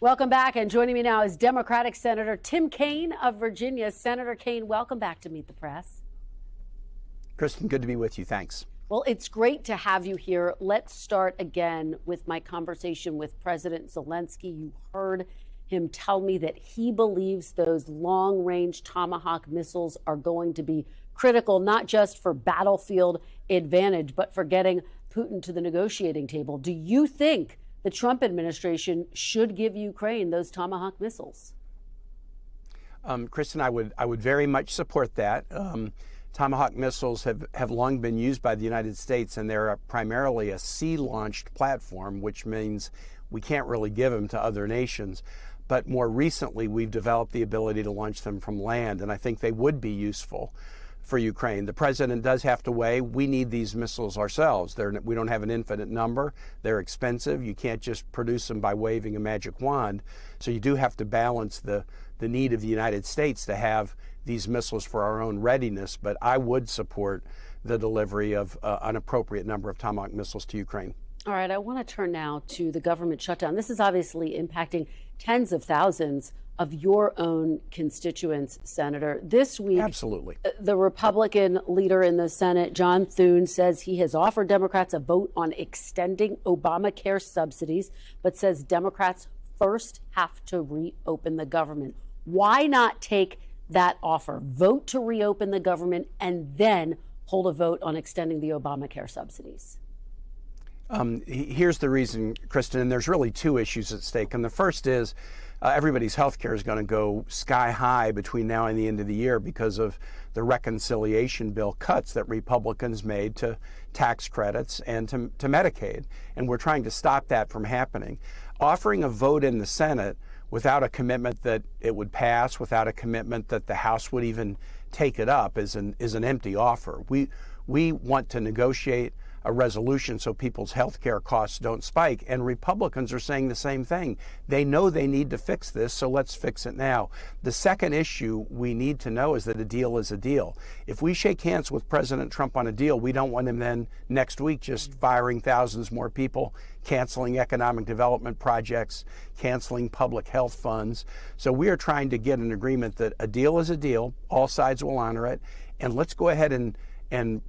Welcome back, and joining me now is Democratic Senator Tim Kaine of Virginia. Senator Kaine, welcome back to Meet the Press. Kristen, good to be with you. Thanks. Well, it's great to have you here. Let's start again with my conversation with President Zelensky. You heard him tell me that he believes those long-range Tomahawk missiles are going to be critical, not just for battlefield advantage, but for getting Putin to the negotiating table. Do you think the Trump administration should give Ukraine those Tomahawk missiles? Kristen, I would very much support that. Tomahawk missiles have long been used by the United States, and they're primarily a sea-launched platform, which means we can't really give them to other nations. But more recently, we've developed the ability to launch them from land, and I think they would be useful for Ukraine. The president does have to weigh, we need these missiles ourselves. We don't have an infinite number. They're expensive. You can't just produce them by waving a magic wand. So you do have to balance the need of the United States to have these missiles for our own readiness. But I would support the delivery of an appropriate number of Tomahawk missiles to Ukraine. All right, I want to turn now to the government shutdown. This is obviously impacting tens of thousands of your own constituents, Senator. This week, absolutely, the Republican leader in the Senate, John Thune, says he has offered Democrats a vote on extending Obamacare subsidies, but says Democrats first have to reopen the government. Why not take that offer, vote to reopen the government, and then hold a vote on extending the Obamacare subsidies? Here's the reason, Kristen, and there's really two issues at stake. And the first is everybody's health care is going to go sky high between now and the end of the year because of the reconciliation bill cuts that Republicans made to tax credits and to Medicaid. And we're trying to stop that from happening. Offering a vote in the Senate without a commitment that it would pass, without a commitment that the House would even take it up is an empty offer. We want to negotiate a resolution so people's health care costs don't spike. And Republicans are saying the same thing. They know they need to fix this, so let's fix it now. The second issue we need to know is that a deal is a deal. If we shake hands with President Trump on a deal, we don't want him then next week just firing thousands more people, canceling economic development projects, canceling public health funds. So we are trying to get an agreement that a deal is a deal, all sides will honor it, and let's go ahead and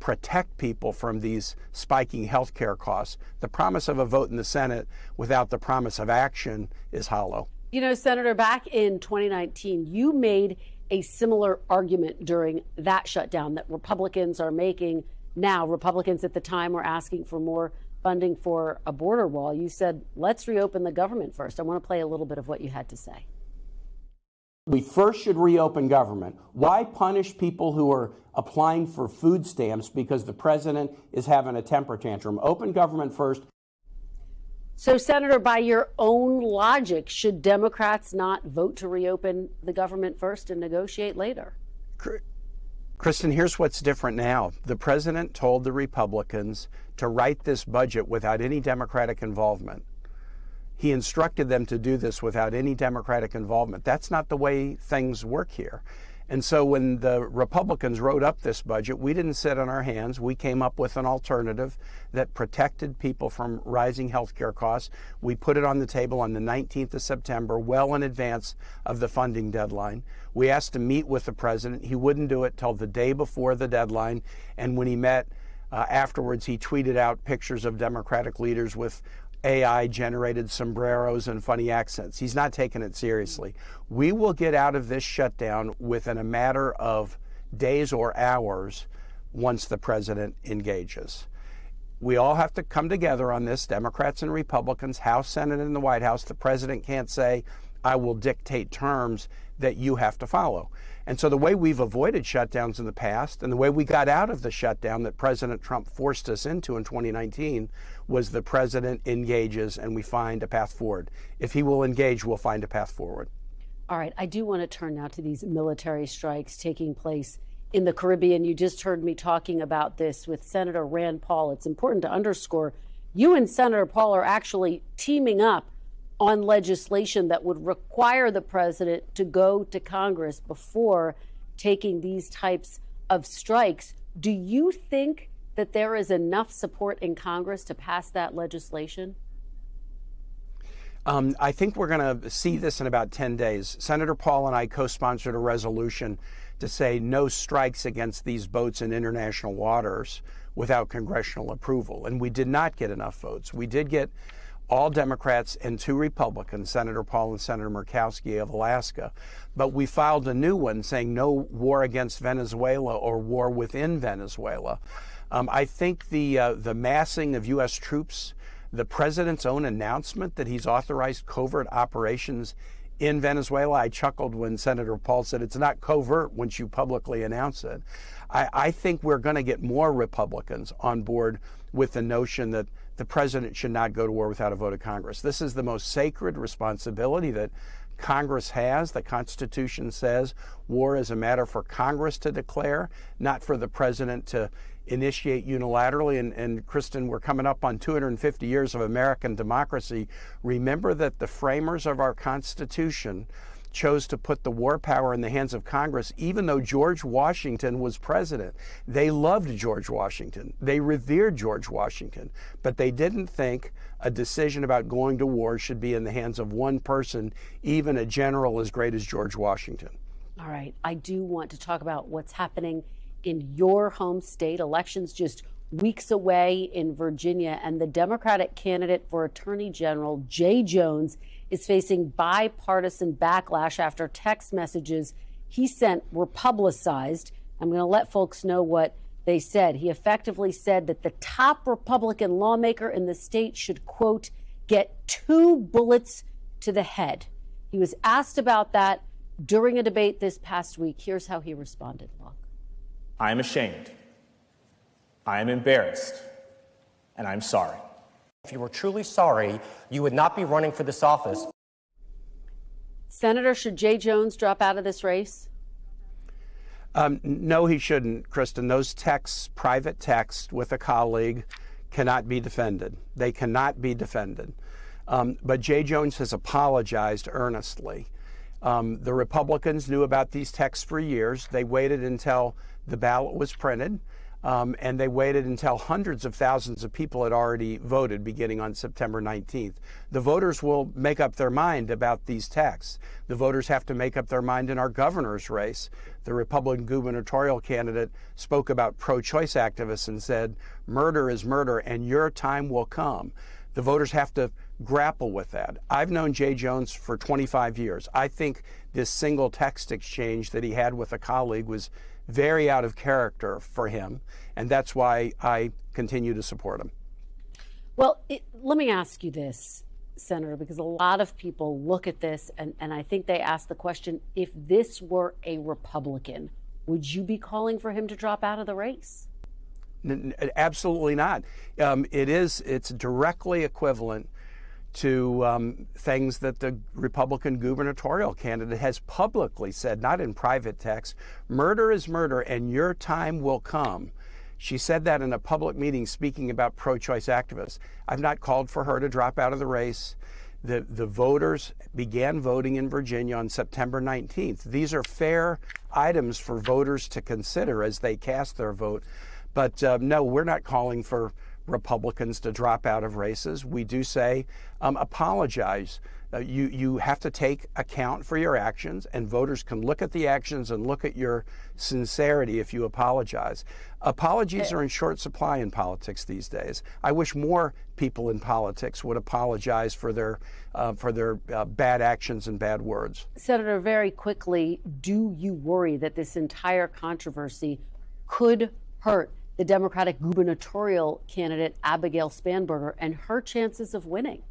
protect people from these spiking health care costs. The promise of a vote in the Senate without the promise of action is hollow. You know, Senator, back in 2019, you made a similar argument during that shutdown that Republicans are making now. Republicans at the time were asking for more funding for a border wall. You said, let's reopen the government first. I want to play a little bit of what you had to say. We first should reopen government. Why punish people who are applying for food stamps because the president is having a temper tantrum? Open government first. So, Senator, by your own logic, should Democrats not vote to reopen the government first and negotiate later? Kristen, here's what's different now. The president told the Republicans to write this budget without any Democratic involvement. He instructed them to do this without any Democratic involvement. That's not the way things work here. And so when the Republicans wrote up this budget, we didn't sit on our hands. We came up with an alternative that protected people from rising health care costs. We put it on the table on the 19th of September, well in advance of the funding deadline. We asked to meet with the president. He wouldn't do it till the day before the deadline. And when he met afterwards, he tweeted out pictures of Democratic leaders with AI-generated sombreros and funny accents. He's not taking it seriously. We will get out of this shutdown within a matter of days or hours once the president engages. We all have to come together on this, Democrats and Republicans, House, Senate, and the White House. The president can't say, I will dictate terms that you have to follow. And so the way we've avoided shutdowns in the past and the way we got out of the shutdown that President Trump forced us into in 2019 was the president engages and we find a path forward. If he will engage, we'll find a path forward. All right. I do want to turn now to these military strikes taking place in the Caribbean. You just heard me talking about this with Senator Rand Paul. It's important to underscore you and Senator Paul are actually teaming up on legislation that would require the president to go to Congress before taking these types of strikes. Do you think that there is enough support in Congress to pass that legislation? I think we're going to see this in about 10 days. Senator Paul and I co-sponsored a resolution to say no strikes against these boats in international waters without congressional approval. And we did not get enough votes. We did get all Democrats and 2 Republicans, Senator Paul and Senator Murkowski of Alaska. But we filed a new one saying no war against Venezuela or war within Venezuela. I think the massing of U.S. troops, the president's own announcement that he's authorized covert operations in Venezuela. I chuckled when Senator Paul said it's not covert once you publicly announce it. I think we're going to get more Republicans on board with the notion that the president should not go to war without a vote of Congress. This is the most sacred responsibility that Congress has. The Constitution says war is a matter for Congress to declare, not for the president to initiate unilaterally. And Kristen, we're coming up on 250 years of American democracy. Remember that the framers of our Constitution chose to put the war power in the hands of Congress, even though George Washington was president. They loved George Washington. They revered George Washington, but they didn't think a decision about going to war should be in the hands of one person, even a general as great as George Washington. All right. I do want to talk about what's happening in your home state. Elections just weeks away in Virginia, and the Democratic candidate for Attorney General, Jay Jones, is facing bipartisan backlash after text messages he sent were publicized. I'm going to let folks know what they said. He effectively said that the top Republican lawmaker in the state should, quote, get 2 bullets to the head. He was asked about that during a debate this past week. Here's how he responded. Look. I am ashamed. I am embarrassed. And I'm sorry. If you were truly sorry, you would not be running for this office. Senator, should Jay Jones drop out of this race? No, he shouldn't, Kristen. Those texts, private texts with a colleague, cannot be defended. They cannot be defended. But Jay Jones has apologized earnestly. The Republicans knew about these texts for years. They waited until the ballot was printed. And they waited until hundreds of thousands of people had already voted beginning on September 19th. The voters will make up their mind about these texts. The voters have to make up their mind in our governor's race. The Republican gubernatorial candidate spoke about pro-choice activists and said, murder is murder and your time will come. The voters have to grapple with that. I've known Jay Jones for 25 years. I think this single text exchange that he had with a colleague was very out of character for him, and that's why I continue to support him. Well, let me ask you this, Senator, because a lot of people look at this and I think they ask the question, if this were a Republican, would you be calling for him to drop out of the race? Absolutely not. It's directly equivalent to things that the Republican gubernatorial candidate has publicly said, not in private text. Murder is murder and your time will come. She said that in a public meeting speaking about pro-choice activists. I've not called for her to drop out of the race. The voters began voting in Virginia on September 19th. These are fair items for voters to consider as they cast their vote. But no, we're not calling for Republicans to drop out of races. We do say apologize. You have to take account for your actions, and voters can look at the actions and look at your sincerity if you apologize. Apologies are in short supply in politics these days. I wish more people in politics would apologize for their bad actions and bad words. Senator, very quickly, do you worry that this entire controversy could hurt the Democratic gubernatorial candidate, Abigail Spanberger, and her chances of winning?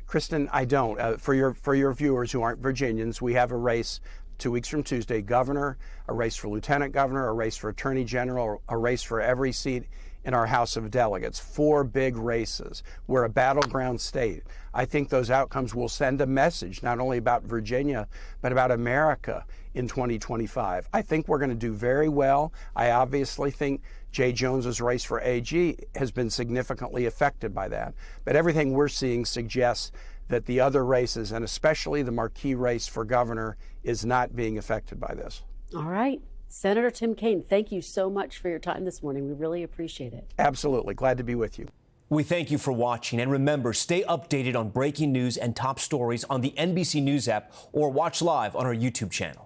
Kristen, I don't. For your viewers who aren't Virginians, we have a race 2 weeks from Tuesday, governor, a race for lieutenant governor, a race for attorney general, a race for every seat in our House of Delegates. 4 big races. We're a battleground state. I think those outcomes will send a message, not only about Virginia, but about America in 2025. I think we're going to do very well. I obviously think Jay Jones's race for AG has been significantly affected by that. But everything we're seeing suggests that the other races, and especially the marquee race for governor, is not being affected by this. All right. Senator Tim Kaine, thank you so much for your time this morning. We really appreciate it. Absolutely. Glad to be with you. We thank you for watching, and remember, stay updated on breaking news and top stories on the NBC News app or watch live on our YouTube channel.